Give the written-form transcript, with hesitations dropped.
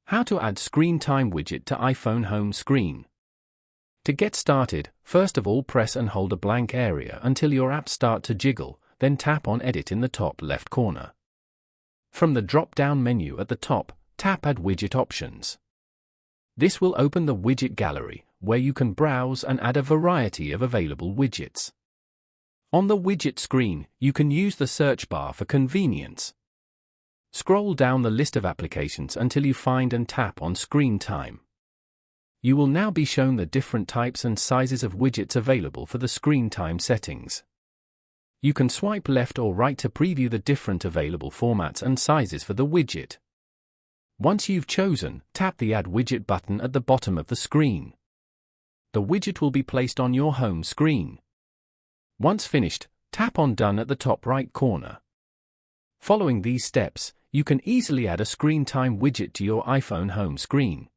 How to add screen time widget to iPhone home screen. To get started, first of all press and hold a blank area until your apps start to jiggle, then tap on Edit in the top left corner. From the drop-down menu at the top, tap Add Widget Options. This will open the widget gallery, where you can browse and add a variety of available widgets. On the widget screen, you can use the search bar for convenience. Scroll down the list of applications until you find and tap on Screen Time. You will now be shown the different types and sizes of widgets available for the screen time settings. You can swipe left or right to preview the different available formats and sizes for the widget. Once you've chosen, tap the Add Widget button at the bottom of the screen. The widget will be placed on your home screen. Once finished, tap on Done at the top right corner. Following these steps, you can easily add a screen time widget to your iPhone home screen.